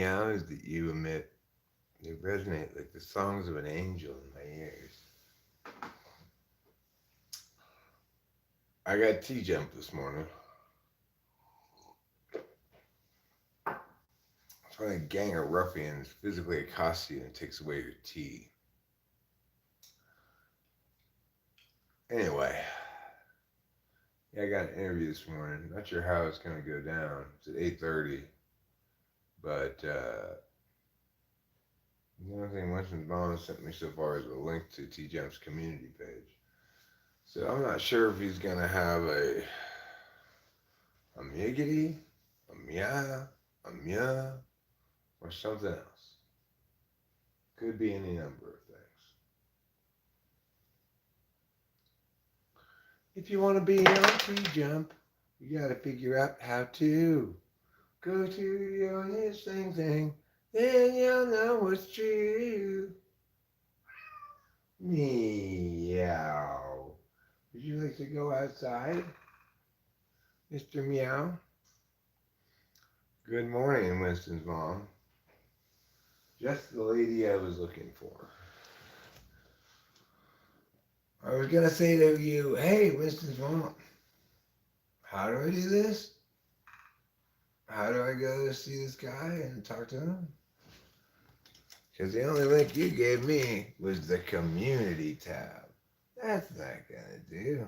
meows that you emit, they resonate like the songs of an angel in my ears. I got Tjump this morning. It's when a gang of ruffians physically accosts you and takes away your tea. Anyway, yeah, I got an interview this morning. Not sure how it's going to go down. It's at 8:30, but the only thing Winston Bond sent me so far is a link to Tjump's community page. So I'm not sure if he's going to have a miggity, a meow, a meow, or something else. Could be any number of things. If you want to be on Tjump, you got to figure out how to go to your listening thing, then you'll know what's true. Meow. Would you like to go outside, Mr. Meow? Good morning, Winston's mom. Just the lady I was looking for. I was going to say to you, hey, Winston's mom, how do I do this? How do I go to see this guy and talk to him? Because the only link you gave me was the community tab. That's not going to do.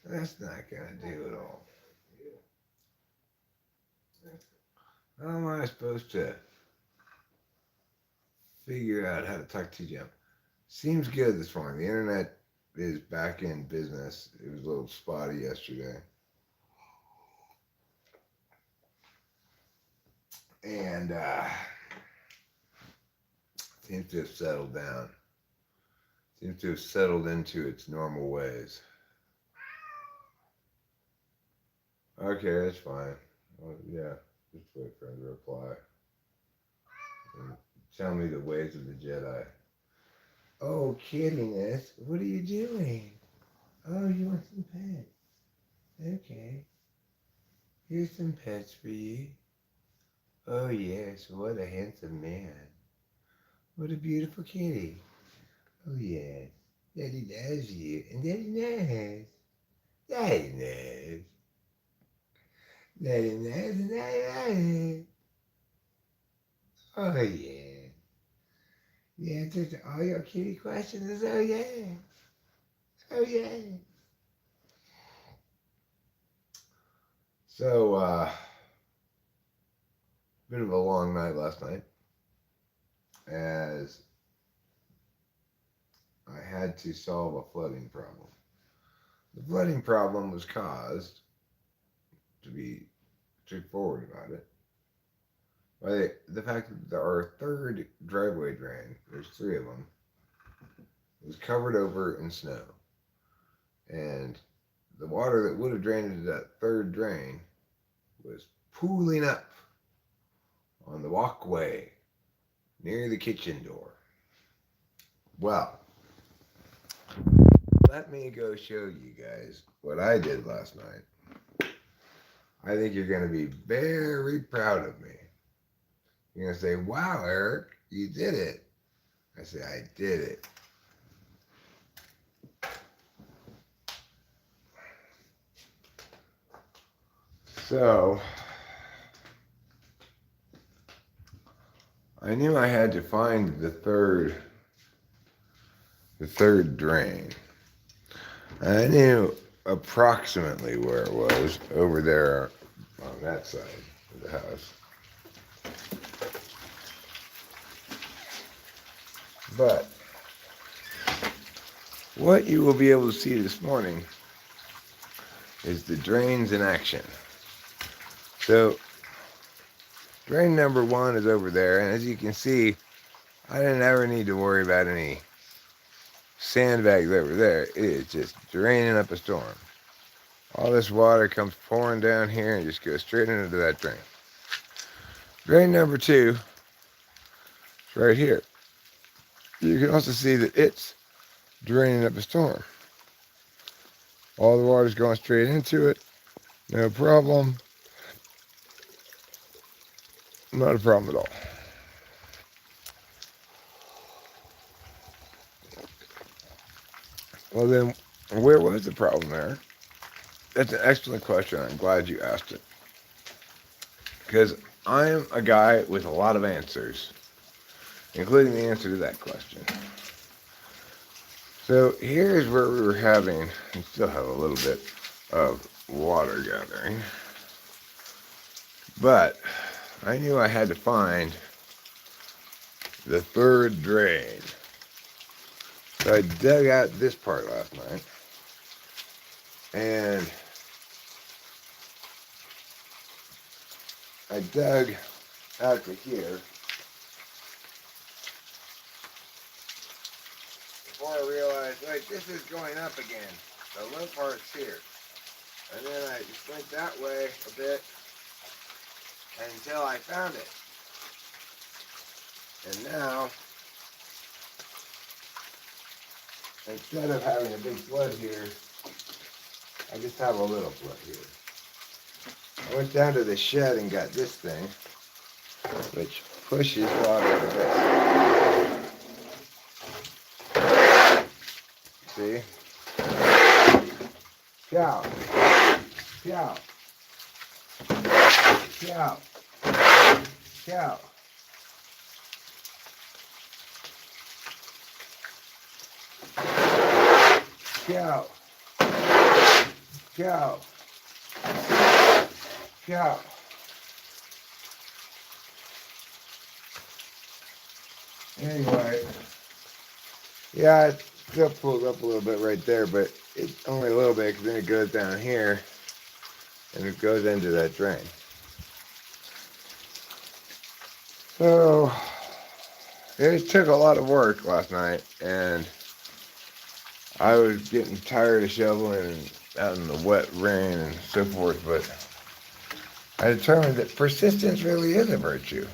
That's not going to do at all. How am I supposed to figure out how to talk to Jim? Seems good this morning. The internet is back in business. It was a little spotty yesterday. And seems to have settled down. Seems to have settled into its normal ways. Okay, that's fine. Well, yeah, just wait for him to reply. And tell me the ways of the Jedi. Oh, kittiness, what are you doing? Oh, you want some pets? Okay. Here's some pets for you. Oh, yes, what a handsome man. What a beautiful kitty. Oh, yes. Daddy loves you, and Daddy knows. Daddy knows. Daddy knows, and Daddy knows. Oh, yeah. The answer to all your kitty questions is oh, yeah. Oh, yeah. So, bit of a long night last night, as I had to solve a flooding problem. The flooding problem was caused, to be straightforward about it, by the fact that our third driveway drain, there's three of them, was covered over in snow. And the water that would have drained into that third drain was pooling up on the walkway near the kitchen door. Well, let me go show you guys what I did last night. I think you're going to be very proud of me. You're going to say, wow, Eric, you did it. I say, I did it. So, I knew I had to find the third drain. I knew approximately where it was, over there on that side of the house. But what you will be able to see this morning is the drains in action. So, drain number one is over there, and as you can see, I didn't ever need to worry about any sandbags over there. It is just draining up a storm. All this water comes pouring down here and just goes straight into that drain. Drain number two is right here. You can also see that it's draining up a storm. All the water's going straight into it, no problem. Not a problem at all. Well then, where was the problem there? That's an excellent question. I'm glad you asked it. Because I'm a guy with a lot of answers, including the answer to that question. So here's where we were having, we still have a little bit of water gathering. But I knew I had to find the third drain. So I dug out this part last night. And I dug out to here before I realized, wait, this is going up again. The low part's here. And then I just went that way a bit until I found it. And now, instead of having a big flood here, I just have a little flood here. I went down to the shed and got this thing, which pushes water to this. See? Cow. Cow. Cow. Cow. Cow. Cow. Cow. Anyway, yeah, it still pulls up a little bit right there, but it's only a little bit because then it goes down here and it goes into that drain. So it took a lot of work last night, and I was getting tired of shoveling and out in the wet rain and so forth, but I determined that persistence really is a virtue.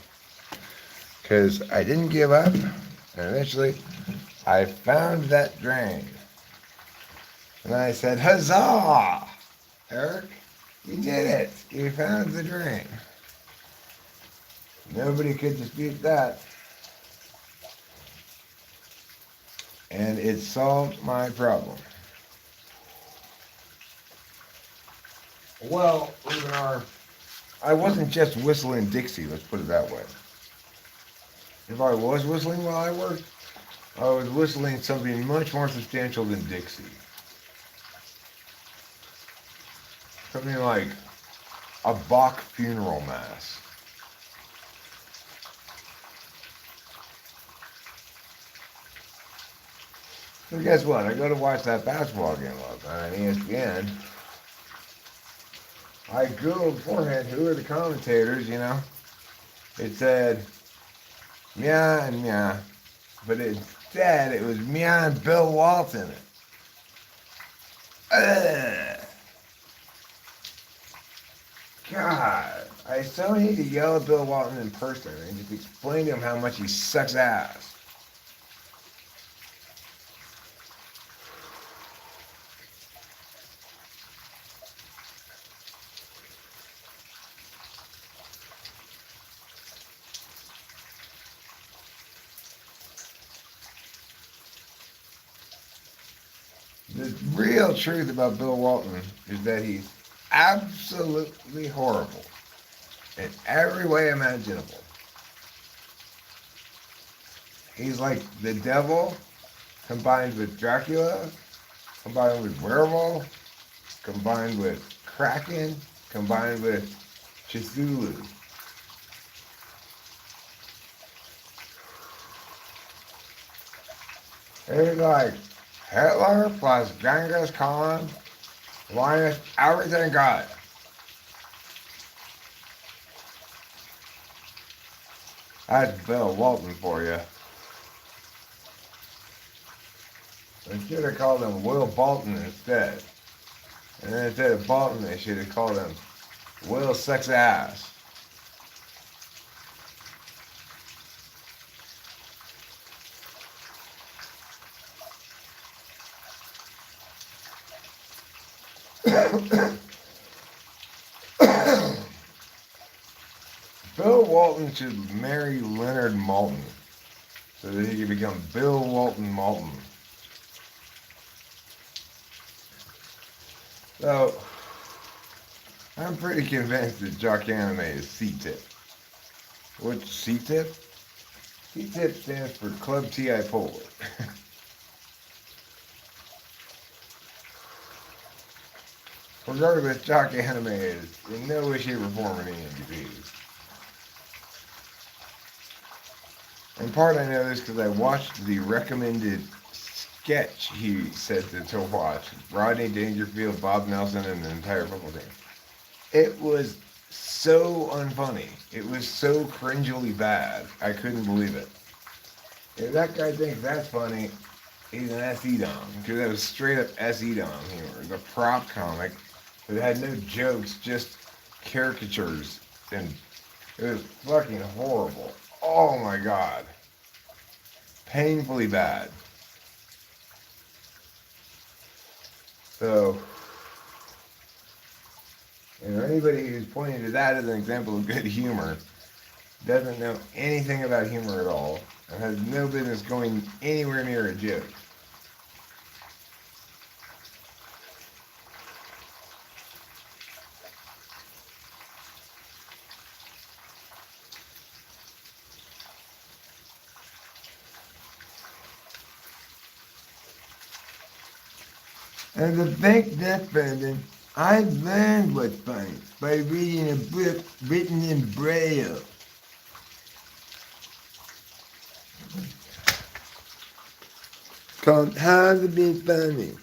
Because I didn't give up, and eventually I found that drain. And I said, huzzah! Eric, you did it! You found the drain. Nobody could dispute that. And it solved my problem. Well, I wasn't just whistling Dixie, let's put it that way. If I was whistling while I worked, I was whistling something much more substantial than Dixie. Something like a Bach funeral mass. So guess what? I go to watch that basketball game last night on ESPN. I Googled beforehand who are the commentators, you know. It said Mia and Mia, but instead it was Mia and Bill Walton. Ugh. God, I so need to yell at Bill Walton in person and just explain to him how much he sucks ass. The real truth about Bill Walton is that he's absolutely horrible in every way imaginable. He's like the devil combined with Dracula, combined with werewolf, combined with Kraken, combined with Cthulhu. He's like Hitler plus Genghis Khan minus everything good. That's Bill Walton for you. They should have called him Will Bolton instead. And then instead of Bolton, they should have called him Will Sex Ass. Bill Walton should marry Leonard Maltin so that he could become Bill Walton Maltin. So, I'm pretty convinced that Jock Anime is C-Tip. What's C-Tip? C-Tip stands for Club T.I. Polar. Regardless, Jock Anime is in no way, shape, or form an ENTP. In part, I know this because I watched the recommended sketch he said to watch. Rodney Dangerfield, Bob Nelson, and the entire football team. It was so unfunny. It was so cringily bad. I couldn't believe it. If that guy thinks that's funny, he's an SE Dom. Because that was straight up SE Dom humor. The prop comic that had no jokes, just caricatures. And it was fucking horrible. Oh my god. Painfully bad. So, anybody who's pointing to that as an example of good humor doesn't know anything about humor at all and has no business going anywhere near a joke. And to think that, Brendan, I learned what's funny by reading a book written in Braille. Called How to Be Funny.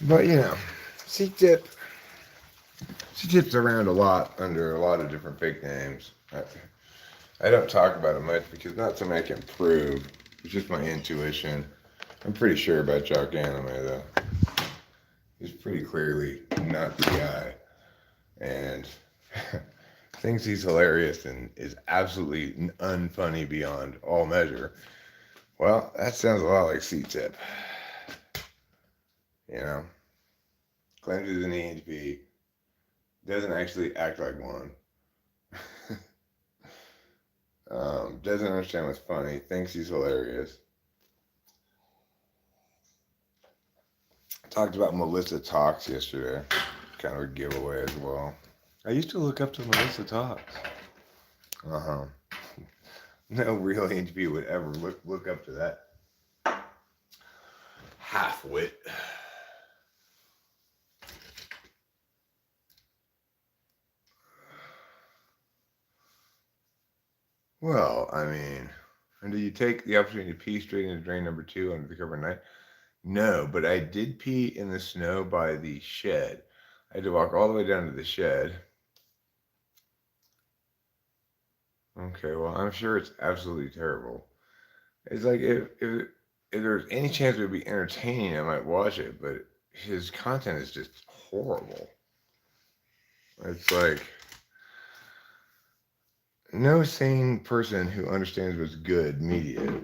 But C-Tip, C-Tip's around a lot under a lot of different fake names. I don't talk about it much because not something I can prove. It's just my intuition. I'm pretty sure about Jock Anime though. He's pretty clearly not the guy. And thinks he's hilarious and is absolutely unfunny beyond all measure. Well, that sounds a lot like C-Tip. Claims he's an EHP, doesn't actually act like one. Doesn't understand what's funny, thinks he's hilarious. Talked about Melissa Talks yesterday. Kind of a giveaway as well. I used to look up to Melissa Talks. Uh-huh. No real EHP would ever look up to that half-wit. Well, I mean, and do you take the opportunity to pee straight into drain number 2 under the cover of night? No, but I did pee in the snow by the shed. I had to walk all the way down to the shed. Okay, well, I'm sure it's absolutely terrible. It's like if there's any chance it would be entertaining, I might watch it, but his content is just horrible. It's like no sane person who understands what's good media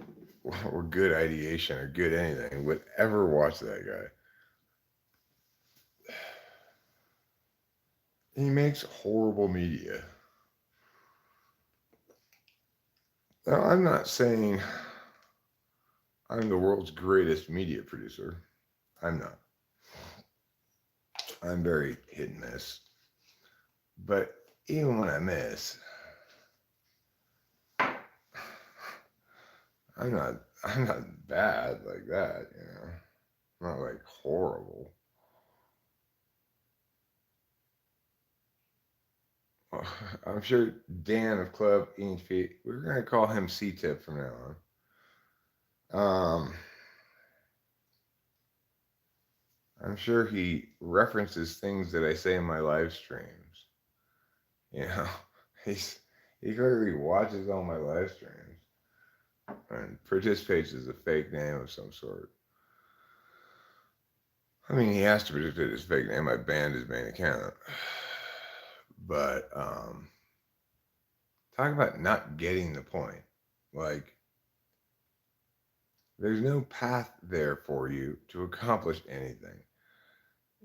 or good ideation or good anything would ever watch that guy. He makes horrible media. Now, I'm not saying I'm the world's greatest media producer. I'm not. I'm very hit and miss. But even when I miss, I'm not bad like that, I'm not like horrible. I'm sure Dan of Club EHP, we're gonna call him C-Tip from now on. I'm sure he references things that I say in my live streams. He clearly watches all my live streams and participates as a fake name of some sort. I mean, he has to participate as fake name. I banned his main account. But talk about not getting the point. Like, there's no path there for you to accomplish anything.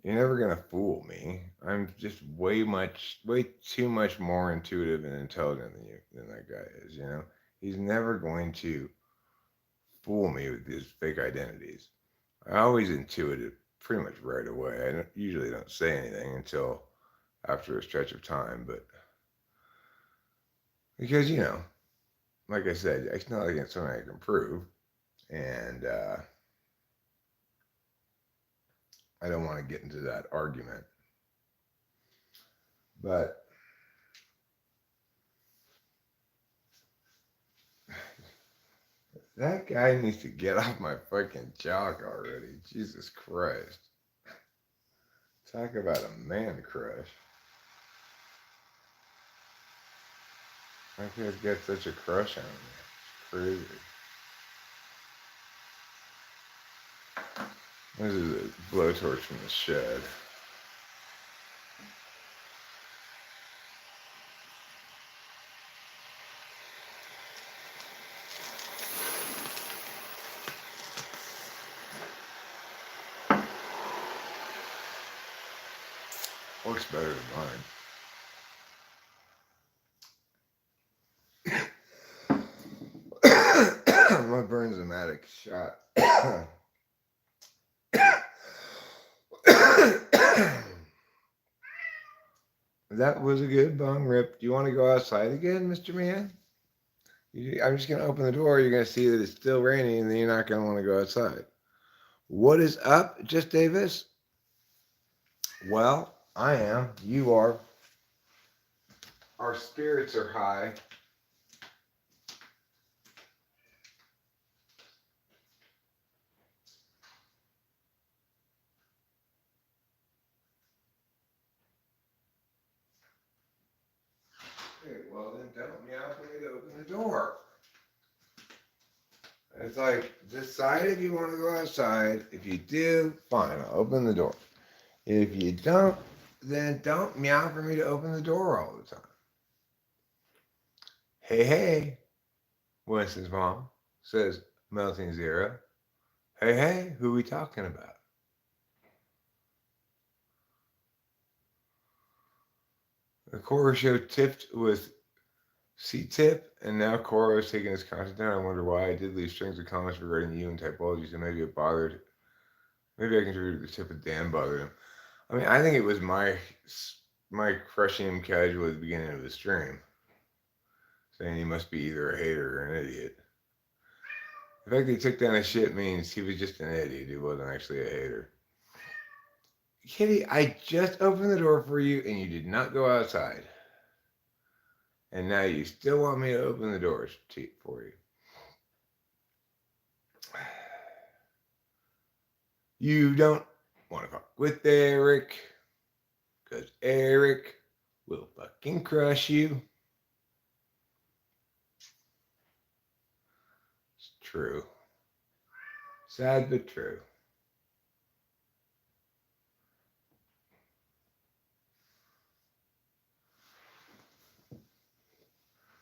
You're never gonna fool me. I'm just way too much more intuitive and intelligent than that guy is. You know, he's never going to fool me with his fake identities. I always intuit it pretty much right away. Usually don't say anything until after a stretch of time, but because like I said, it's not like it's something I can prove, and I don't want to get into that argument. But that guy needs to get off my fucking jock already. Jesus Christ. Talk about a man crush. How can you get such a crush on me? It's crazy. This is a blowtorch from the shed. Works better than mine. My Burns-O-Matic shot. That was a good bong rip. Do you want to go outside again, Mr. Man? I'm just going to open the door. You're going to see that it's still raining, and then you're not going to want to go outside. What is up, Just Davis? Well, I am. You are. Our spirits are high. Okay, well then don't meow for me to open the door. It's like, decide if you want to go outside. If you do, fine, I'll open the door. If you don't, then don't meow for me to open the door all the time. Hey, hey, Winston's mom says, Melting Zero. Hey, hey, who are we talking about? The Cora show tipped with C-tip, and now Cora is taking his content down. I wonder why. I did leave strings of comments regarding you and typology, so maybe it bothered. Maybe I contributed to the tip of Dan bothered him. I mean, I think it was my crushing him casually at the beginning of the stream, saying he must be either a hater or an idiot. The fact that he took down his shit means he was just an idiot. He wasn't actually a hater. Kitty, I just opened the door for you and you did not go outside. And now you still want me to open the doors for you. You don't want to fuck with Eric, because Eric will fucking crush you. It's true. Sad but true.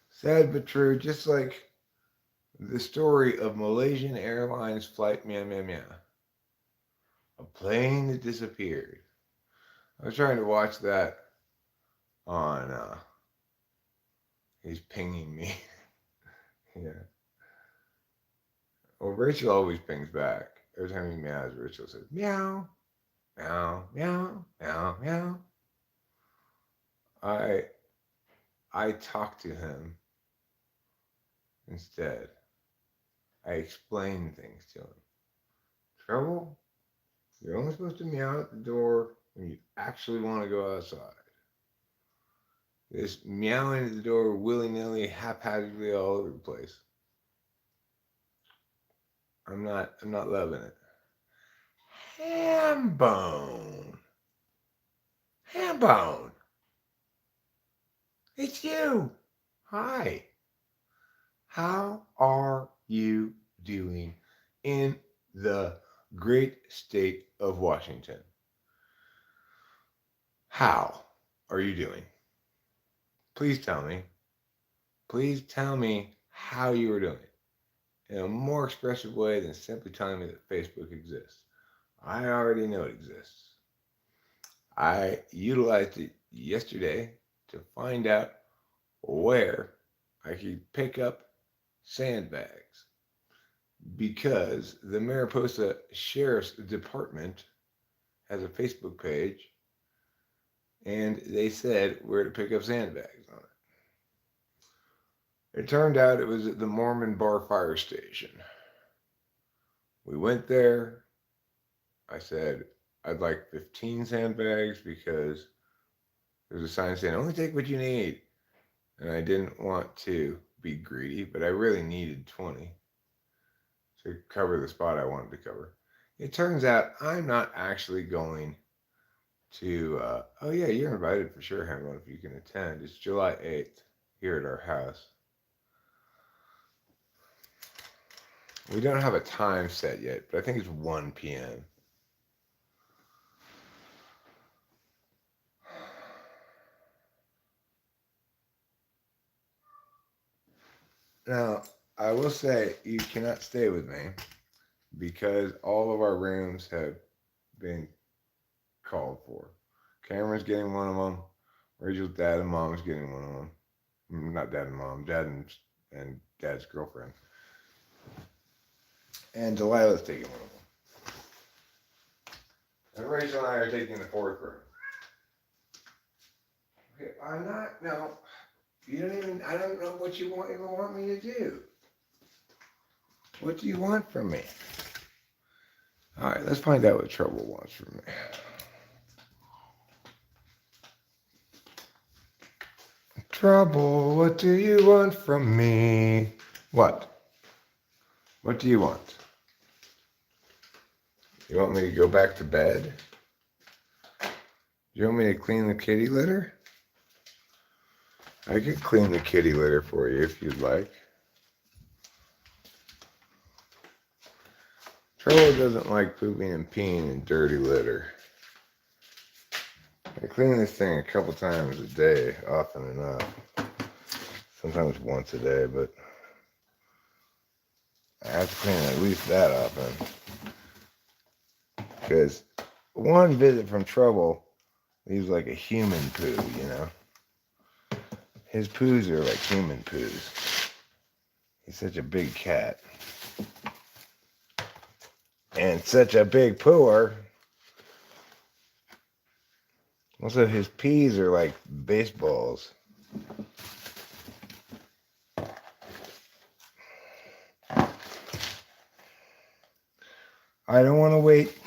Sad but true, just like the story of Malaysian Airlines flight meow meow meow. A plane that disappeared. I was trying to watch that on he's pinging me. Yeah. Well, Rachel always pings back. Every time he meows, Rachel says meow, meow, meow, meow, meow. I talk to him instead. I explain things to him. Trouble? You're only supposed to meow at the door when you actually want to go outside. This meowing at the door willy-nilly, haphazardly all over the place. I'm not loving it. Hambone. Hambone. It's you. Hi. How are you doing in the great state of Washington? How are you doing? Please tell me. Please tell me how you are doing in a more expressive way than simply telling me that Facebook exists. I already know it exists. I utilized it yesterday to find out where I could pick up sandbags because the Mariposa Sheriff's Department has a Facebook page and they said where to pick up sandbags on it. It turned out it was at the Mormon Bar Fire Station. We went there. I said, I'd like 15 sandbags because there's a sign saying only take what you need. And I didn't want to be greedy, but I really needed 20 to cover the spot I wanted to cover. It turns out I'm not actually going to, oh yeah, you're invited for sure, Hamlin, if you can attend. It's July 8th here at our house. We don't have a time set yet, but I think it's 1 p.m. Now, I will say you cannot stay with me because all of our rooms have been called for. Cameron's getting one of them. Rachel's dad and mom's getting one of them. Not dad and mom, dad and dad's girlfriend. And Delilah's taking one of them. And Rachel and I are taking the fourth room. Okay, I'm not, no. You don't even, I don't know what you even want me to do. What do you want from me? All right, let's find out what Trouble wants from me. Trouble, what do you want from me? What? What do you want? You want me to go back to bed? You want me to clean the kitty litter? I could clean the kitty litter for you if you'd like. Trouble doesn't like pooping and peeing in dirty litter. I clean this thing a couple times a day, often enough. Sometimes once a day, but I have to clean it at least that often. Because one visit from Trouble leaves like a human poo, you know? His poos are like human poos. He's such a big cat. And such a big pooer. Also, his peas are like baseballs. I don't want to wait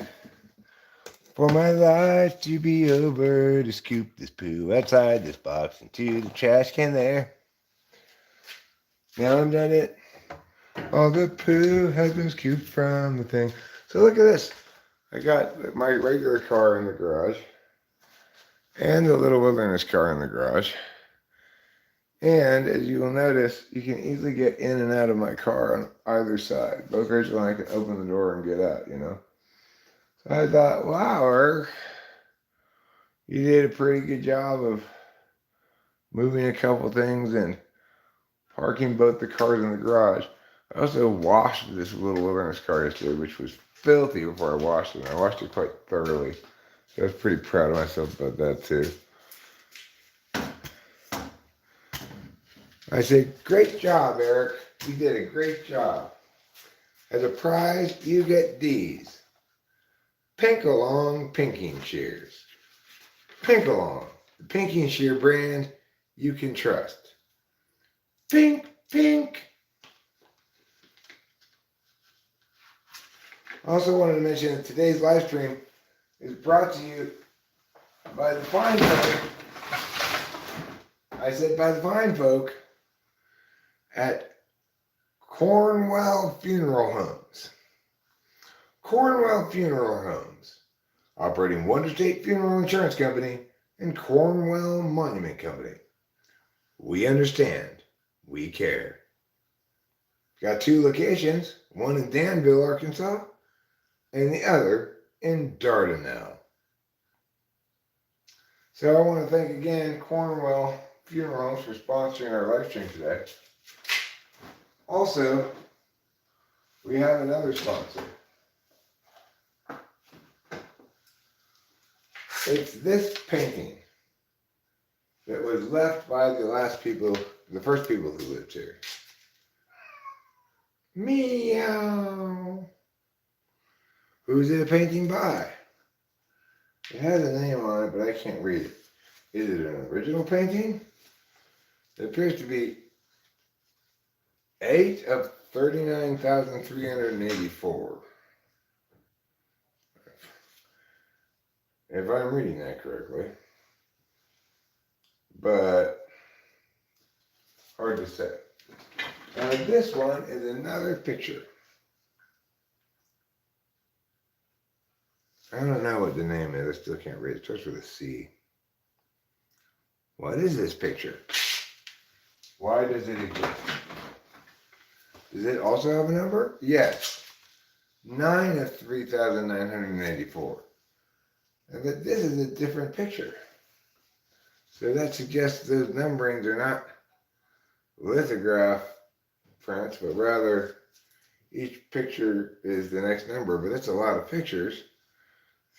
for my life to be over to scoop this poo outside this box into the trash can there. Now I'm done it. All the poo has been scooped from the thing. So look at this. I got my regular car in the garage and the little wilderness car in the garage. And as you will notice, you can easily get in and out of my car on either side. Both Rachel and I can open the door and get out, you know. So I thought, wow, Eric, you did a pretty good job of moving a couple things and parking both the cars in the garage. I also washed this little wilderness car yesterday, which was filthy before I washed it. And I washed it quite thoroughly. So I was pretty proud of myself about that too. I said, great job, Eric. You did a great job. As a prize, you get these. Pink Along Pinking Shears. Pink Along, the Pinking Shear brand you can trust. Pink, pink. I also wanted to mention that today's live stream is brought to you by the fine folk. I said by the fine folk at Cornwell Funeral Homes. Cornwell Funeral Homes, operating Wonder State Funeral Insurance Company and Cornwell Monument Company. We understand. We care. Got 2 locations, one in Danville, Arkansas, and the other in Dardanelle. So I want to thank again Cornwell Funeral Homes for sponsoring our live stream today. Also, we have another sponsor. It's this painting that was left by the first people who lived here. Meow. Who's it a painting by? It has a name on it, but I can't read it. Is it an original painting? It appears to be 8 of 39,384. If I'm reading that correctly. But hard to say. Now this one is another picture. I don't know what the name is. I still can't read it. It starts with a C. What is this picture? Why does it exist? Does it also have a number? Yes. 9 of 3,984. But this is a different picture. So that suggests those numberings are not lithograph prints, but rather each picture is the next number. But that's a lot of pictures.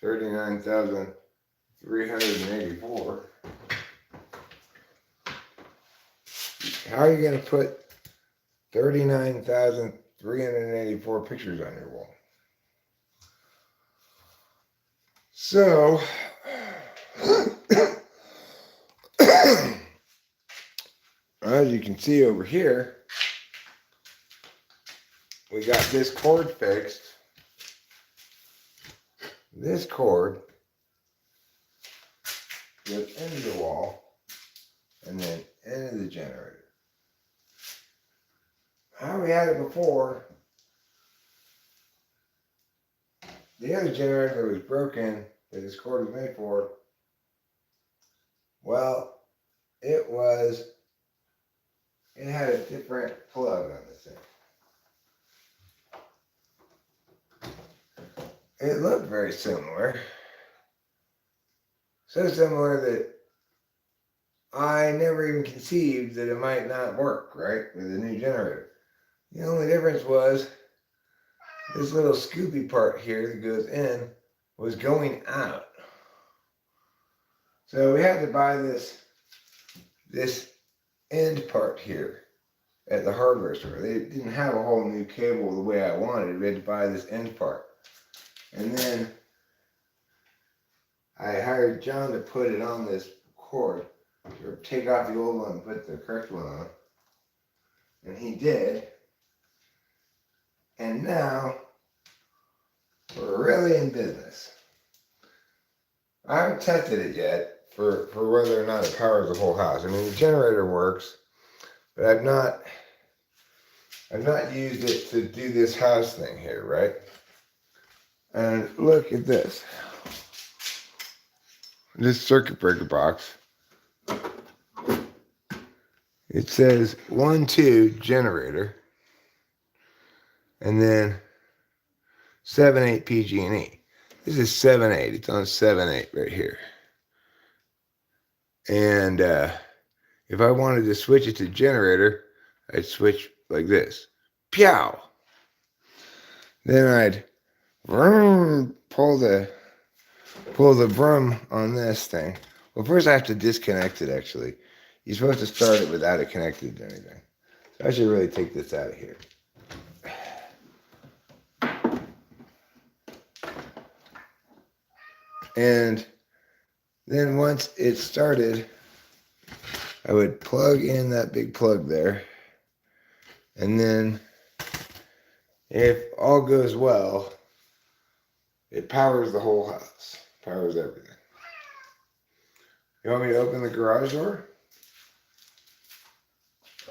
39,384. How are you going to put 39,384 pictures on your wall? So, as you can see over here, we got this cord fixed. This cord goes into the wall and then into the generator. How we had it before, the other generator that was broken, that this cord was made for, well, it had a different plug on this thing. It looked very similar. So similar that I never even conceived that it might not work, right, with a new generator. The only difference was this little scoopy part here that goes in was going out. So we had to buy this end part here at the hardware store. They didn't have a whole new cable the way I wanted. We had to buy this end part. And then I hired John to put it on this cord, or take off the old one and put the correct one on. And he did. And now we're really in business. I haven't tested it yet for whether or not it powers the whole house. I mean, the generator works, but I've not used it to do this house thing here, right? And look at this. This circuit breaker box. It says 1-2 generator, and then 7-8 PG&E. This is 7-8. It's on 7-8 right here. And if I wanted to switch it to generator, I'd switch like this. Pew! Then I'd pull the brum on this thing. Well, first I have to disconnect it, actually. You're supposed to start it without it connected to anything. So I should really take this out of here. And then once it started, I would plug in that big plug there. And then if all goes well, it powers the whole house, powers everything. You want me to open the garage door?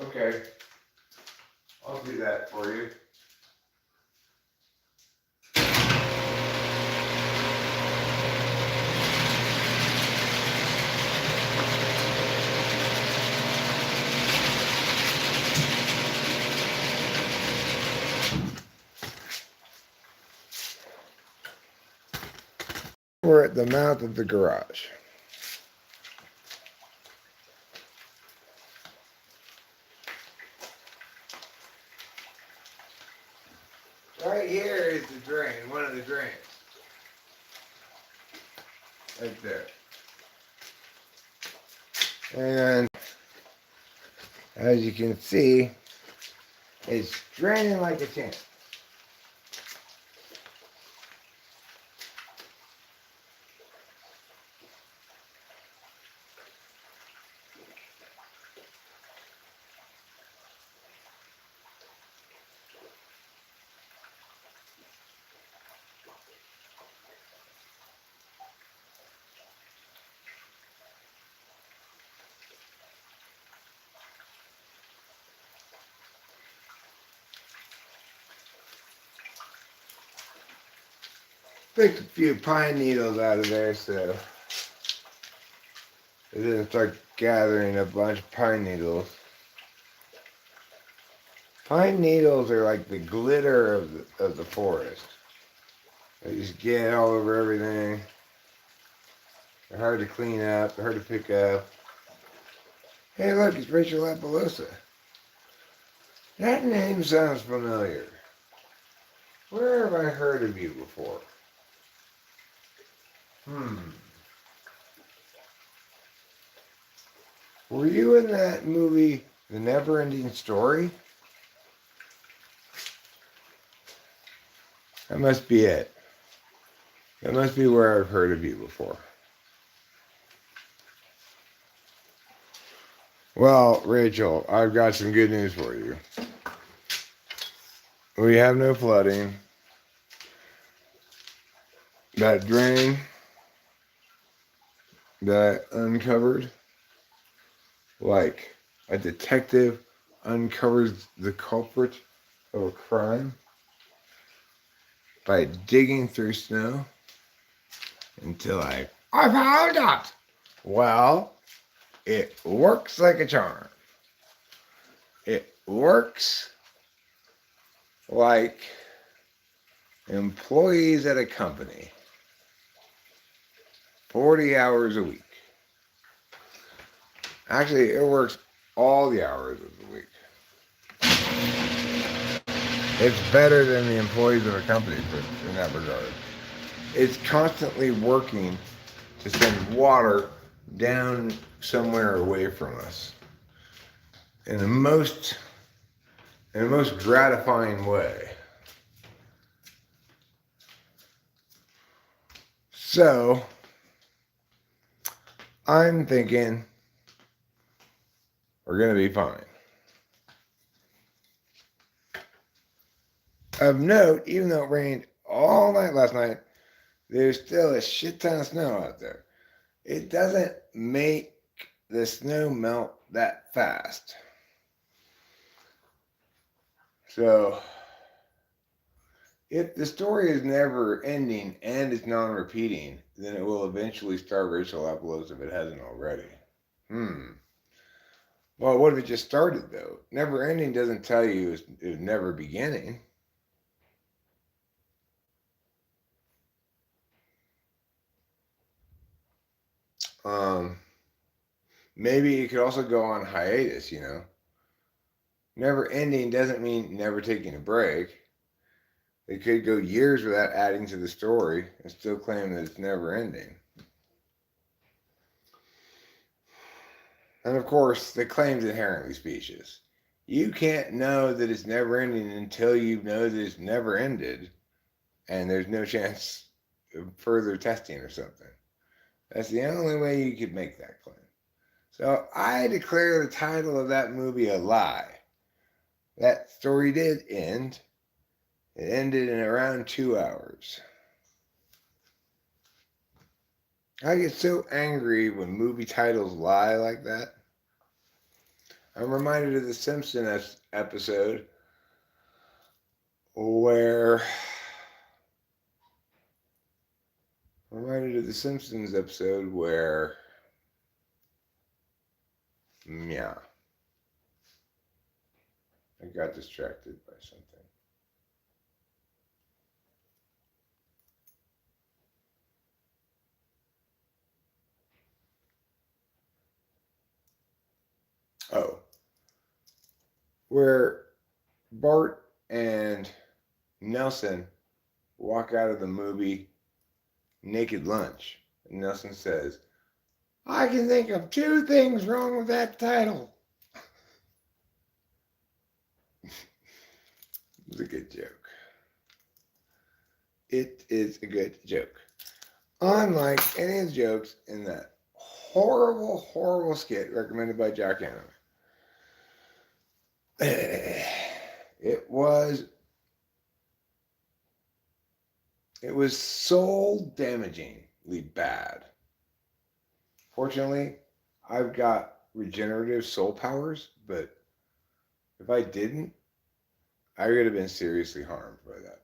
Okay, I'll do that for you. We're at the mouth of the garage. Right here is the drain, one of the drains. right there. And as you can see, it's draining like a champ. Picked a few pine needles out of there so it doesn't start gathering a bunch of pine needles. Pine needles are like the glitter of the forest. They just get all over everything. They're hard to clean up, they're hard to pick up. Hey look, it's Rachel Apollosa. That name sounds familiar. Where have I heard of you before? Were you in that movie, The Never-Ending Story? That must be it. That must be where I've heard of you before. Well, Rachel, I've got some good news for you. We have no flooding. That drain that I uncovered, like a detective uncovers the culprit of a crime by digging through snow until I found it. Well, it works like a charm. It works like employees at a company, 40 hours a week. Actually, it works all the hours of the week. It's better than the employees of a company in that regard. It's constantly working to send water down somewhere away from us in the most gratifying way. So I'm thinking we're gonna be fine. Of note, even though it rained all night last night, there's still a shit ton of snow out there. It doesn't make the snow melt that fast. So, if the story is never ending and it's non-repeating, then it will eventually star Rachel Apollosa if it hasn't already. Well, what if it just started, though? Never ending doesn't tell you it's never beginning. Maybe it could also go on hiatus, you know? Never ending doesn't mean never taking a break. It could go years without adding to the story and still claim that it's never ending. And of course, the claim's inherently specious. You can't know that it's never ending until you know that it's never ended and there's no chance of further testing or something. That's the only way you could make that claim. So I declare the title of that movie a lie. That story did end. It ended in around 2 hours. I get so angry when movie titles lie like that. I'm reminded of the Simpsons episode where yeah, I got distracted by something. Oh, where Bart and Nelson walk out of the movie Naked Lunch. And Nelson says, I can think of 2 things wrong with that title. It's a good joke. It is a good joke. Unlike any of the jokes in that horrible, horrible skit recommended by Jack Hanna. It was soul damagingly bad. Fortunately, I've got regenerative soul powers, but if I didn't, I would have been seriously harmed by that.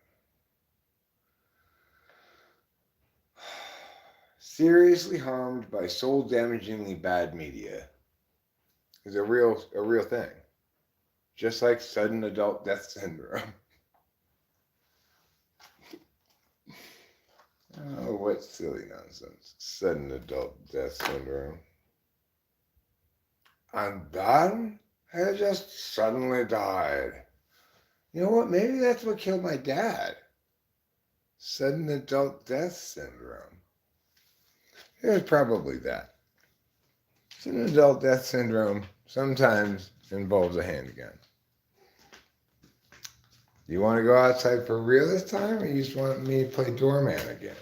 Seriously harmed by soul damagingly bad media is a real thing. Just like sudden adult death syndrome. Oh, what silly nonsense. Sudden adult death syndrome. And Dan had just suddenly died. You know what? Maybe that's what killed my dad. Sudden adult death syndrome. It was probably that. Sudden adult death syndrome sometimes involves a handgun. You want to go outside for real this time, or you just want me to play doorman again?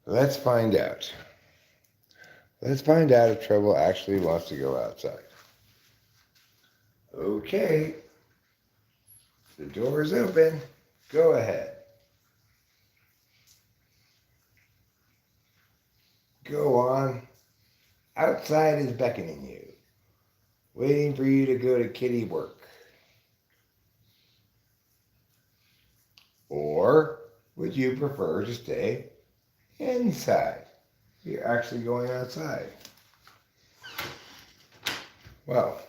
Let's find out. Let's find out if Trouble actually wants to go outside. Okay. The door is open. Go ahead. Go on. Outside is beckoning you, waiting for you to go to kitty work. Or would you prefer to stay inside? You're actually going outside. Well,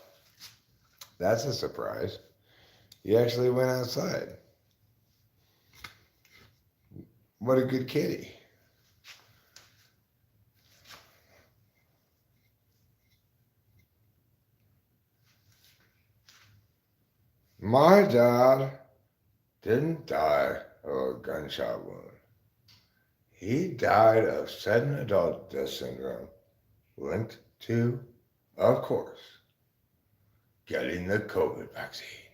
that's a surprise. You actually went outside. What a good kitty. My dad didn't die of a gunshot wound. He died of sudden adult death syndrome, linked to, of course, getting the COVID vaccine.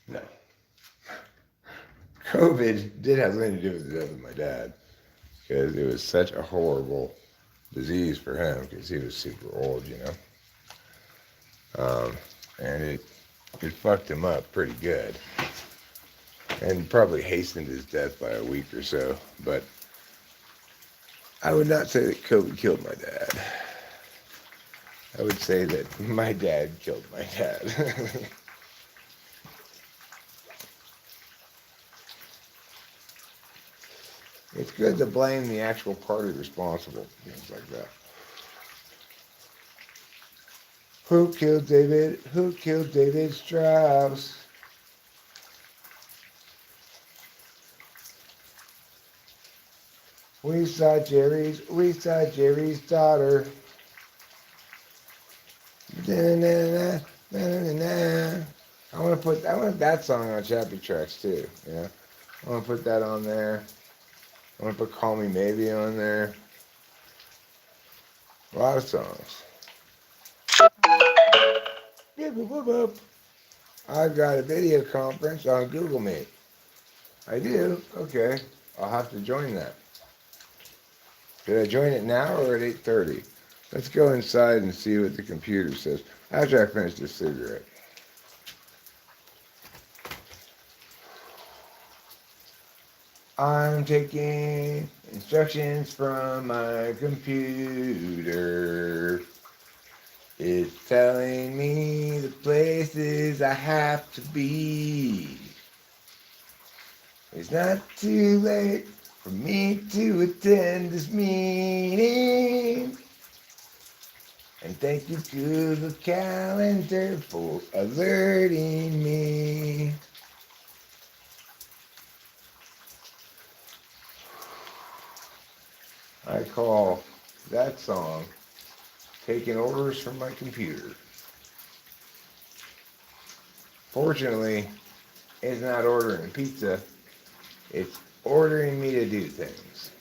No. COVID did have something to do with the death of my dad, because it was such a horrible disease for him, because he was super old, you know. And it fucked him up pretty good, and probably hastened his death by a week or so. But I would not say that COVID killed my dad. I would say that my dad killed my dad. It's good to blame the actual party responsible for things like that. Who killed David? Who killed David Strauss? We saw Jerry's daughter. I want that song on Chapter Tracks too, you know. I want to put that on there. I want to put Call Me Maybe on there. A lot of songs. I've got a video conference on Google Meet. I do? Okay. I'll have to join that. Did I join it now or at 8:30? Let's go inside and see what the computer says after I finish this cigarette. I'm taking instructions from my computer. It's telling me the places I have to be. It's not too late for me to attend this meeting. And thank you to the calendar for alerting me. I call that song Taking Orders from My Computer. Fortunately, it's not ordering pizza. It's ordering me to do things.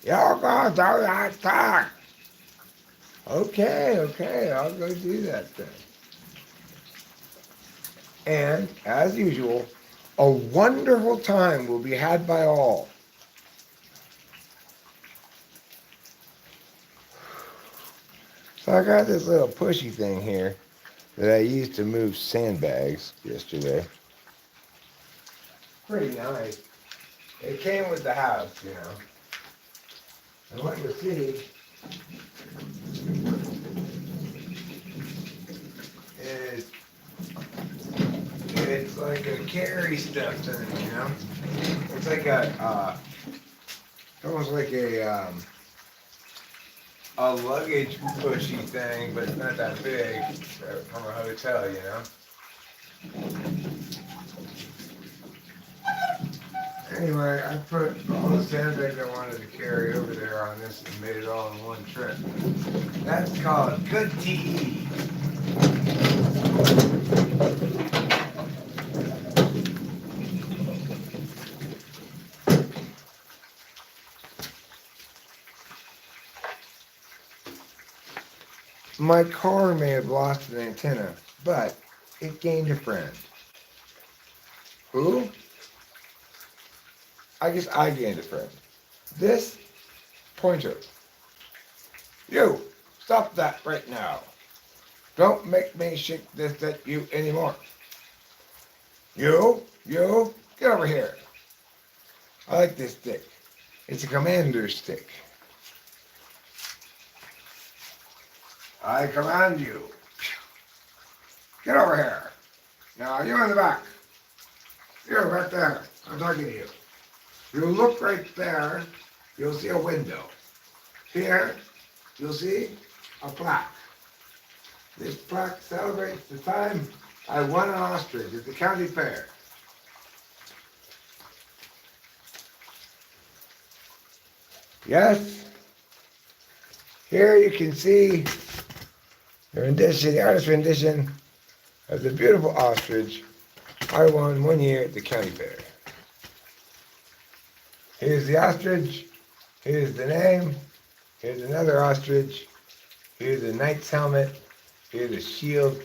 Y'all go do that thing. Okay, I'll go do that thing. And, as usual, a wonderful time will be had by all. So I got this little pushy thing here that I used to move sandbags yesterday. Pretty nice. It came with the house, you know. And what you see is it's like a carry stuff thing, you know. It's like almost like a luggage pushy thing, but it's not that big from a hotel, you know. Anyway, I put all the sandbags I wanted to carry over there on this and made it all in one trip. That's called good TE. My car may have lost an antenna, but it gained a friend. Who? I guess I gained a friend. This pointer. You, stop that right now. Don't make me shake this at you anymore. You, get over here. I like this stick. It's a commander stick. I command you. Get over here. Now, you in the back. You right there. I'm talking to you. You look right there. You'll see a window. Here, you'll see a plaque. This plaque celebrates the time I won an ostrich at the county fair. Yes. Here you can see the artist rendition of the beautiful ostrich I won one year at the county fair. Here's the ostrich. Here's the name. Here's another ostrich. Here's a knight's helmet. Here's a shield.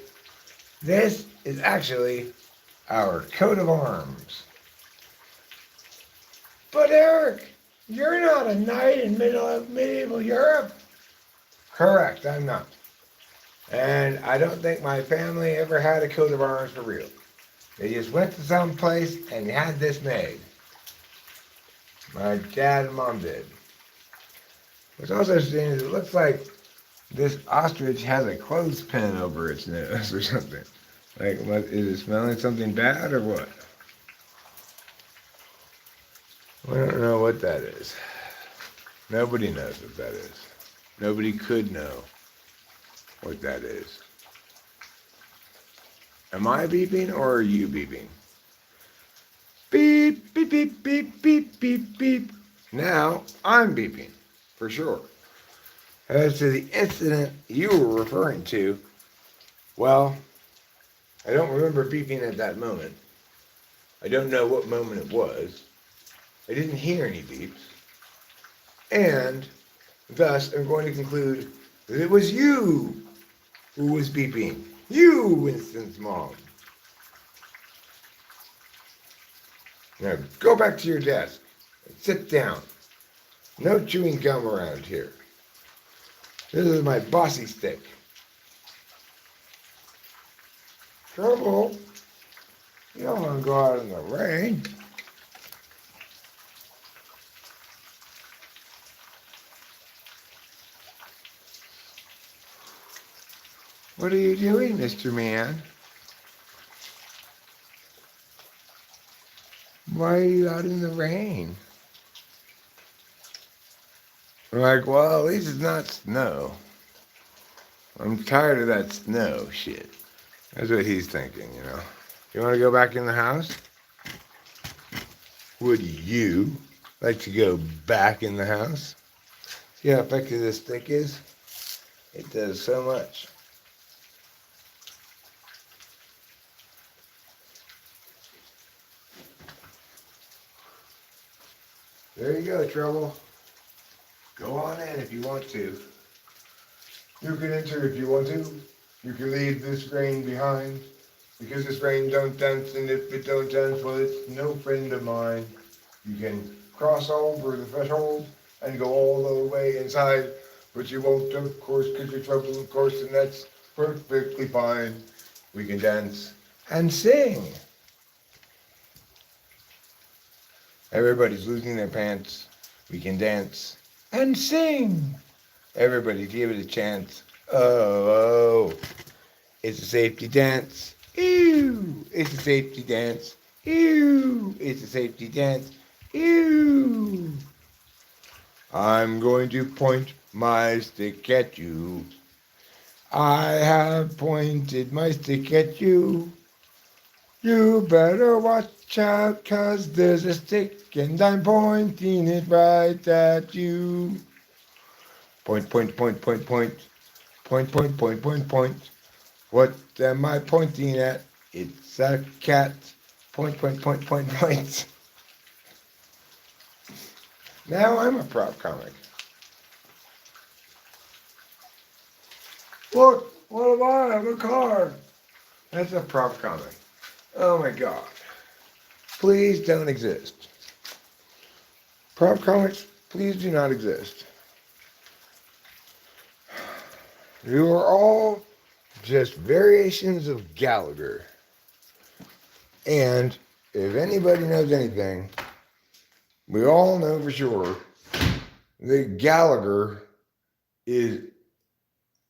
This is actually our coat of arms. But Eric, you're not a knight in medieval Europe. Correct, I'm not. And I don't think my family ever had a coat of arms for real. They just went to some place and had this made. My dad and mom did. What's also interesting is it looks like this ostrich has a clothespin over its nose or something. Like, what, is it smelling something bad or what? I don't know what that is. Nobody knows what that is. Nobody could know what that is. Am I beeping or are you beeping? Beep, beep, beep, beep, beep, beep, beep. Now I'm beeping, for sure. As to the incident you were referring to, well, I don't remember beeping at that moment. I don't know what moment it was. I didn't hear any beeps. And thus, I'm going to conclude that it was you who was beeping. You, Winston's mom. Now go back to your desk and sit down. No chewing gum around here. This is my bossy stick. Trouble. You don't want to go out in the rain. What are you doing, Mr. Man? Why are you out in the rain? I'm like, well, at least it's not snow. I'm tired of that snow shit. That's what he's thinking, you know. You want to go back in the house? Would you like to go back in the house? See how effective this stick is? It does so much. There you go, Trouble. Go on in if you want to. You can enter if you want to. You can leave this grain behind. Because this grain don't dance, and if it don't dance, well, it's no friend of mine. You can cross over the threshold and go all the way inside, but you won't, of course, because you're Trouble, of course, and that's perfectly fine. We can dance and sing. Everybody's losing their pants. We can dance and sing. Everybody give it a chance. Oh, it's a safety dance. Ew, it's a safety dance. Ew, it's a safety dance. Ew. I'm going to point my stick at you. I have pointed my stick at you. You better watch out, 'cause there's a stick and I'm pointing it right at you. Point, point, point, point, point. Point, point, point, point, point. What am I pointing at? It's a cat. Point, point, point, point, point. Now I'm a prop comic. Look, what am I? I'm a car. That's a prop comic. Oh my God. Please don't exist. Prop comics, please do not exist. You are all just variations of Gallagher. And if anybody knows anything, we all know for sure that Gallagher is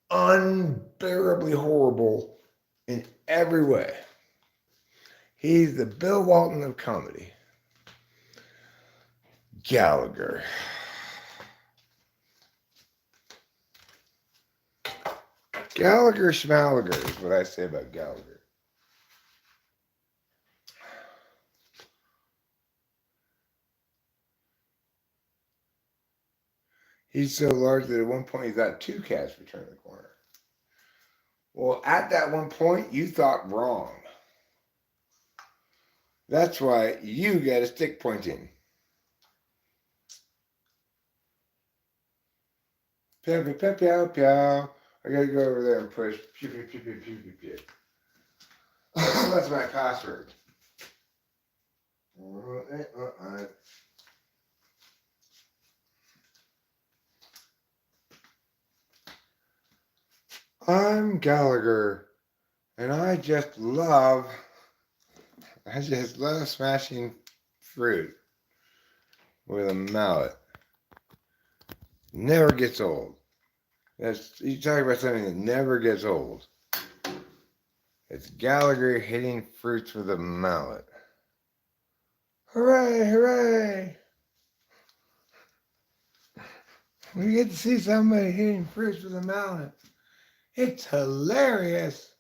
unbearably horrible in every way. He's the Bill Walton of comedy. Gallagher. Gallagher Schmalager is what I say about Gallagher. He's so large that at one point he thought two cats would turn the corner. Well, at that one point, you thought wrong. That's why you get a stick pointing. Pew, pew, pew, pew, pew. I gotta go over there and push. Pew, pew, pew, pew, pew, pew, pew. That's my password. I'm Gallagher, and I just love smashing fruit with a mallet. Never gets old. You talk about something that never gets old. It's Gallagher hitting fruits with a mallet. Hooray, hooray! We get to see somebody hitting fruits with a mallet. It's hilarious.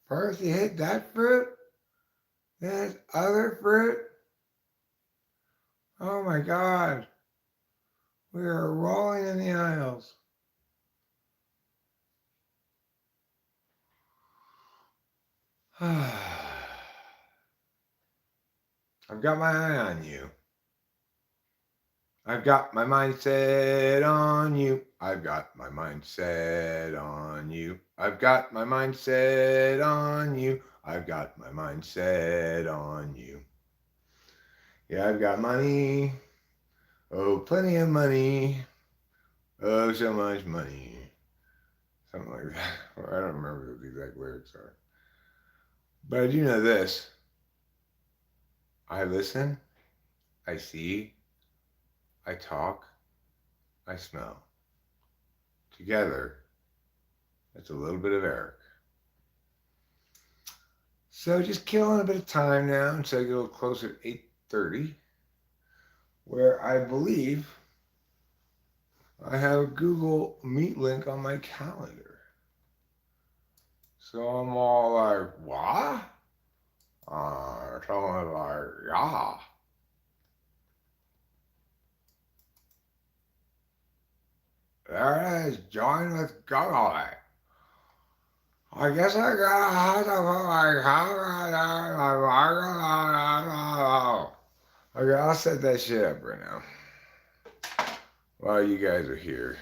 First he hit that fruit, then other fruit. Oh my God. We are rolling in the aisles. I've got my eye on you. I've got my mind set on you. I've got my mind set on you. I've got my mind set on you. I've got my mind set on you. Yeah, I've got money. Oh, plenty of money. Oh, so much money. Something like that. Well, I don't remember what the exact lyrics are. But I do know this. I listen. I see. I talk. I smell. Together, that's a little bit of Eric. So just killing a bit of time now until I get a little closer to 8:30, where I believe I have a Google Meet link on my calendar. So I'm all like, what? So I'm like, yeah. There it is, join with Google. I guess I gotta have to put my camera down. Okay, I'll set that shit up right now. While you guys are here,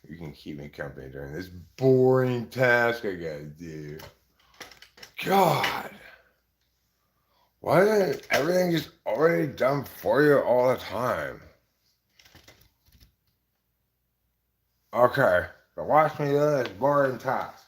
you can keep me company during this boring task I gotta do. God. Why isn't everything just already done for you all the time? Okay, so watch me do this boring task.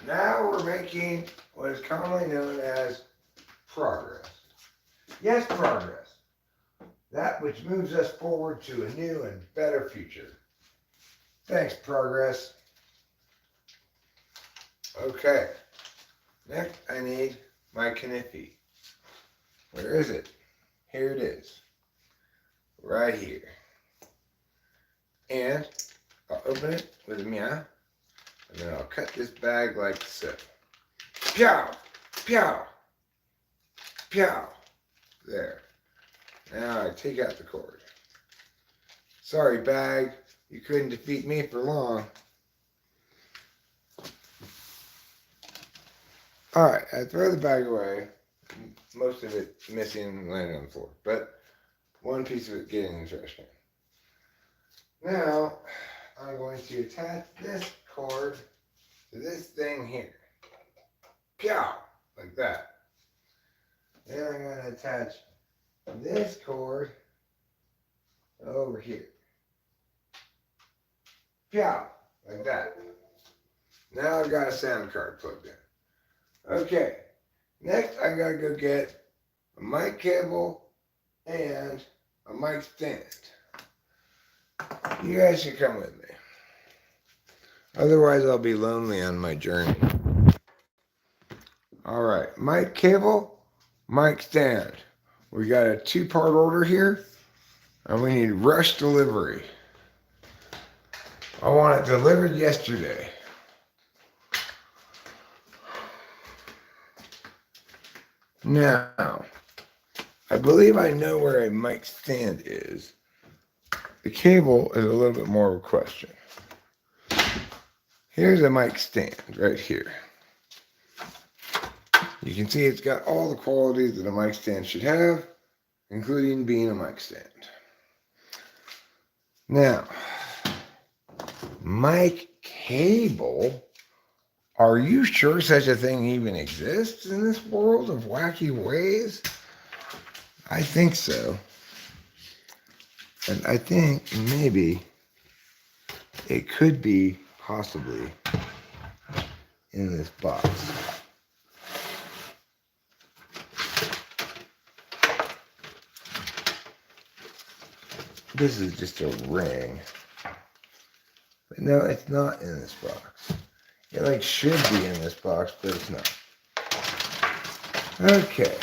Now we're making what is commonly known as progress. Yes, progress. That which moves us forward to a new and better future. Thanks, progress. Okay. Next, I need my kniffy. Where is it? Here it is. Right here. And I'll open it with a meow. And then I'll cut this bag like so. Pow! Pow! Pow! There. Now I take out the cord. Sorry, bag. You couldn't defeat me for long. Alright, I throw the bag away. Most of it missing and landing on the floor. But one piece of it getting in the trash can. Now, I'm going to attach this cord to this thing here. Pow! Like that. Then I'm going to attach this cord over here. Pow! Like that. Now I've got a sound card plugged in. Okay. Next I gotta go get a mic cable and a mic stand. You guys should come with me. Otherwise I'll be lonely on my journey. Alright, mic cable, mic stand. We got a 2-part order here, and we need rush delivery. I want it delivered yesterday. Now, I believe I know where a mic stand is. The cable is a little bit more of a question. Here's a mic stand right here. You can see it's got all the qualities that a mic stand should have, including being a mic stand. Now, mic cable? Are you sure such a thing even exists in this world of wacky ways? I think so. And I think maybe it could be possibly in this box. This is just a ring. But no, it's not in this box. It should be in this box, but it's not. Okay.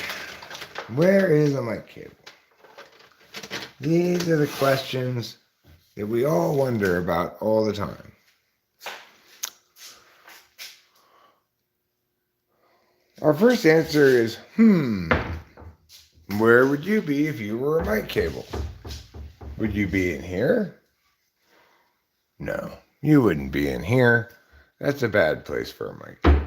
Where is a mic cable? These are the questions that we all wonder about all the time. Our first answer is, where would you be if you were a mic cable? Would you be in here? No, you wouldn't be in here. That's a bad place for a mic cable.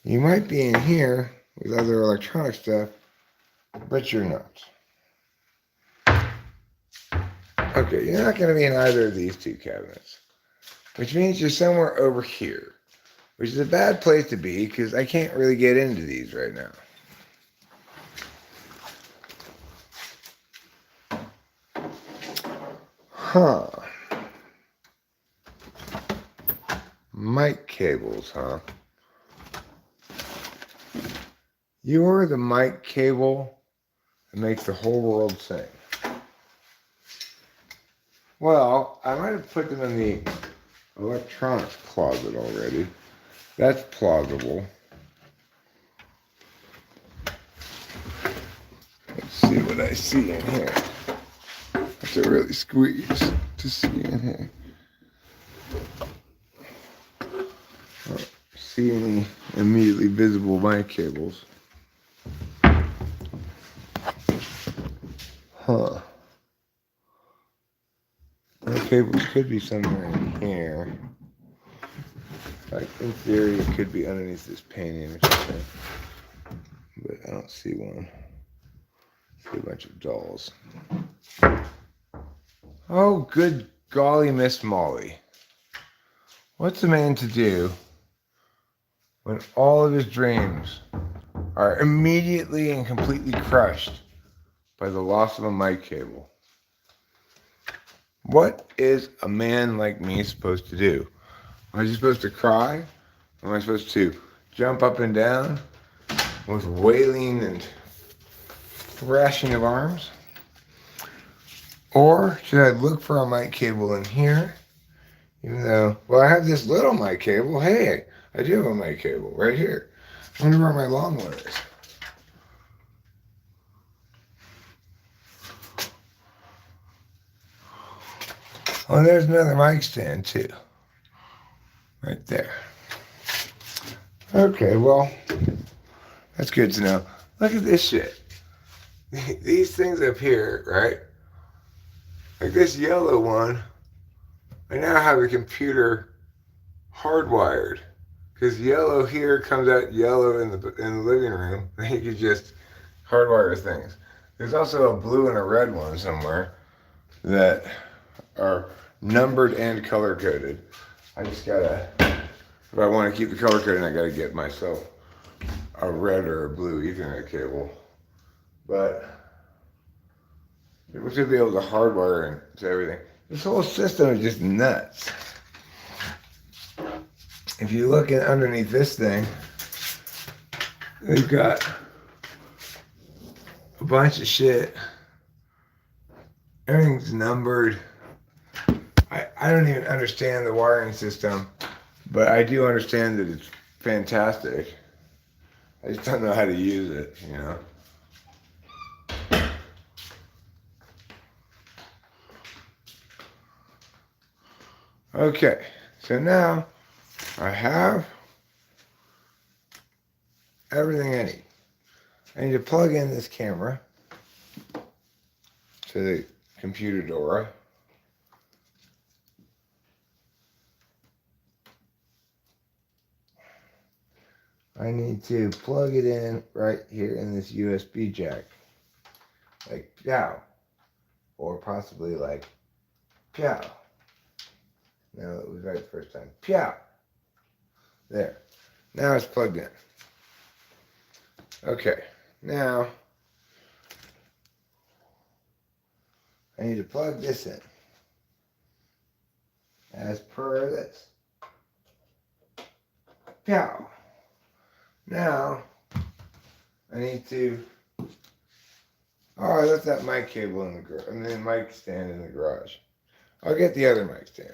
You might be in here with other electronic stuff, but you're not. Okay, you're not going to be in either of these two cabinets, which means you're somewhere over here, which is a bad place to be because I can't really get into these right now. Mic cables, huh? You're the mic cable that makes the whole world sing. Well, I might have put them in the electronics closet already. That's plausible. Let's see what I see in here. I have to really squeeze to see in here. I don't see any immediately visible mic cables. Huh. The cables could be somewhere in here. Like, in theory, it could be underneath this painting or something. But I don't see one. I see a bunch of dolls. Oh, good golly, Miss Molly. What's a man to do when all of his dreams are immediately and completely crushed by the loss of a mic cable? What is a man like me supposed to do? Am I supposed to cry? Am I supposed to jump up and down with wailing and thrashing of arms? Or should I look for a mic cable in here? Even though, well, I have this little mic cable. Hey, I do have a mic cable right here. I wonder where my long one is. Oh, there's another mic stand too. Right there. Okay, well, that's good to know. Look at this shit. These things up here, right? Like this yellow one, I now have the computer hardwired. Because yellow here comes out yellow in the living room. Then you could just hardwire things. There's also a blue and a red one somewhere that are numbered and color coded. I just gotta, if I want to keep the color coding, I gotta get myself a red or a blue Ethernet cable. But we should be able to hardwire into everything. This whole system is just nuts. If you look at underneath this thing, they've got a bunch of shit. Everything's numbered. I don't even understand the wiring system, but I do understand that it's fantastic. I just don't know how to use it, you know. Okay, so now I have everything I need. I need to plug in this camera to the computer door. I need to plug it in right here in this USB jack. Like, pow. Or possibly like, pow. No, it was right the first time. Pow. There. Now it's plugged in. Okay. Now, I need to plug this in. As per this. Pow. Now, I need to, I left that mic cable in the garage, and then mic stand in the garage. I'll get the other mic stand.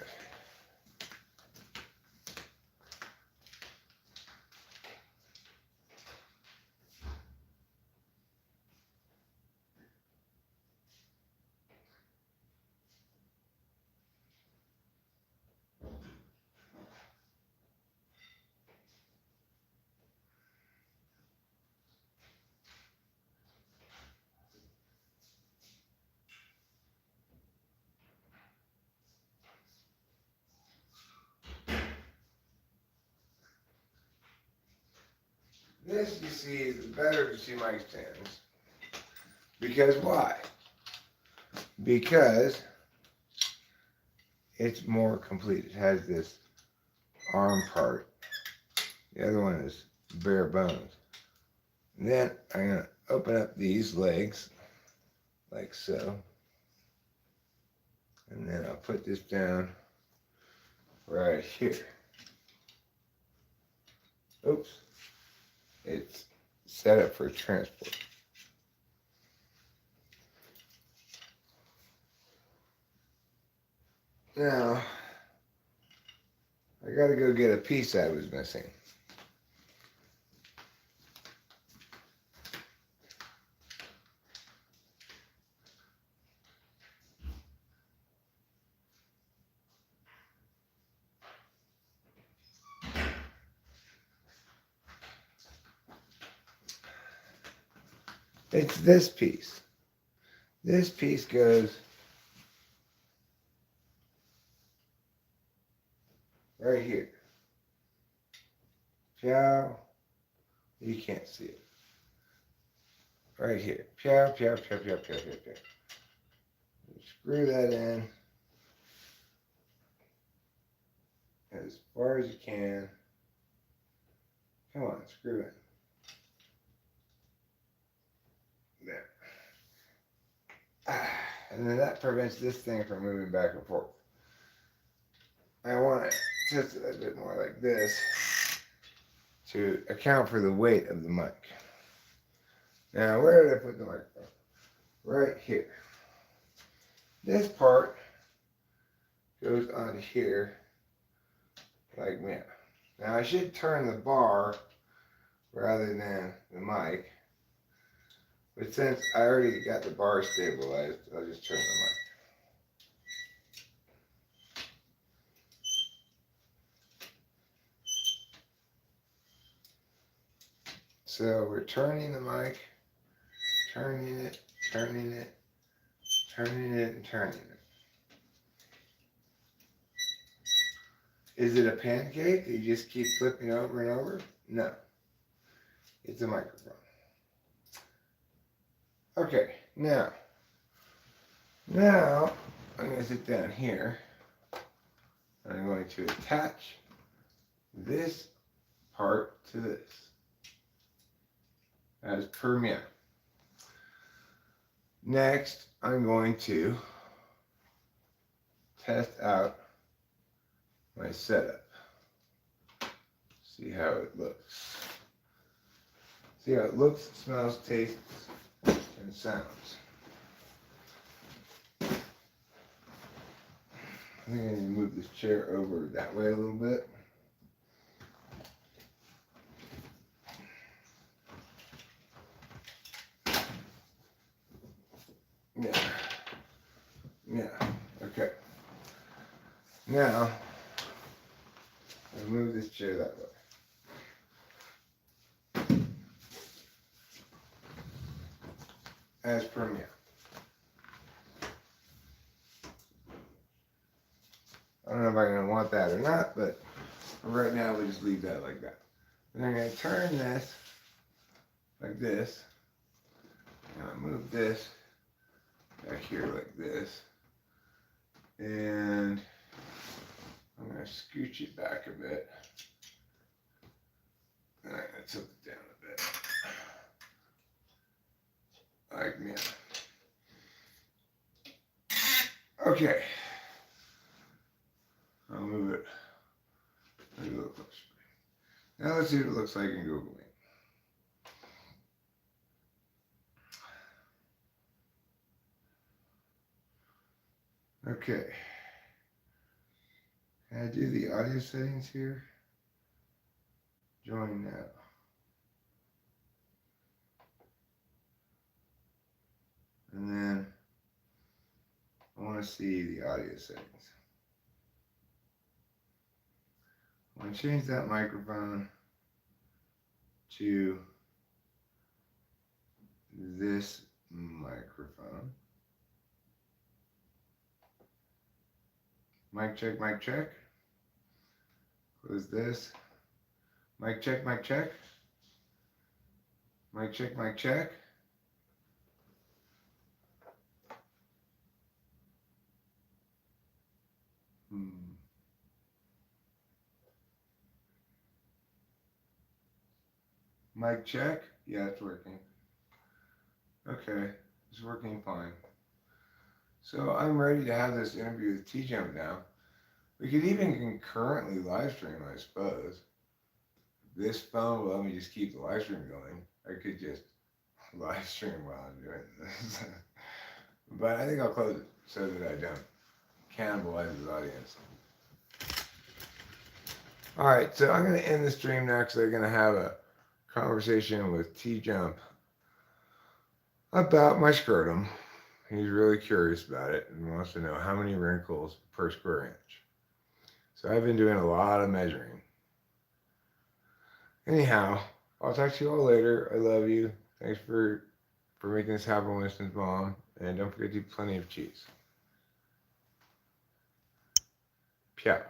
This, you see, is better to see mic stands. Because why? Because it's more complete. It has this arm part. The other one is bare bones. And then I'm going to open up these legs, like so. And then I'll put this down right here. oops, it's set up for transport. Now, I gotta go get a piece I was missing. It's this piece. This piece goes right here. Pow. You can't see it. Right here. Pow, pow, pow, pow, pow, pow, pow. Screw that in as far as you can. Come on, screw it. There. And then that prevents this thing from moving back and forth. I want it just a little bit more like this to account for the weight of the mic. Now, where did I put the microphone? Right here. This part goes on here like that. Now, I should turn the bar rather than the mic. But since I already got the bar stabilized, I'll just turn the mic. So we're turning the mic, turning it, turning it, turning it, and turning it. Is it a pancake that you just keep flipping over and over? No. It's a microphone. Okay, now I'm going to sit down here. I'm going to attach this part to this as per me. Next, I'm going to test out my setup. See how it looks. See how it looks, smells, tastes, and sounds. I think I need to move this chair over that way a little bit. Yeah, okay. Now, I'll move this chair that way. As per me. I don't know if I'm going to want that or not, but for right now, we'll just leave that like that. And I'm going to turn this like this. And I move this back here like this. And I'm going to scooch it back a bit. And I'm going to tilt it down a bit. Like that. Okay. I'll move it a little closer. Now let's see what it looks like in Google Meet. Okay. Can I do the audio settings here? Join now. And then I want to see the audio settings. I'm going to change that microphone to this microphone. Mic check, mic check. Close this. Mic check, mic check. Mic check, mic check. Mic check. Yeah, it's working. Okay, it's working fine. So I'm ready to have this interview with Tjump now. We could even concurrently live stream, I suppose. this phone will let me just keep the live stream going. I could just live stream while I'm doing this. But I think I'll close it so that I don't cannibalize the audience. Alright, so I'm going to end the stream now because I'm going to have a conversation with Tjump about my scrotum. He's really curious about it and wants to know how many wrinkles per square inch. So I've been doing a lot of measuring. Anyhow, I'll talk to you all later. I love you. Thanks for making this happen, Winston's mom. And don't forget to eat plenty of cheese. Ciao.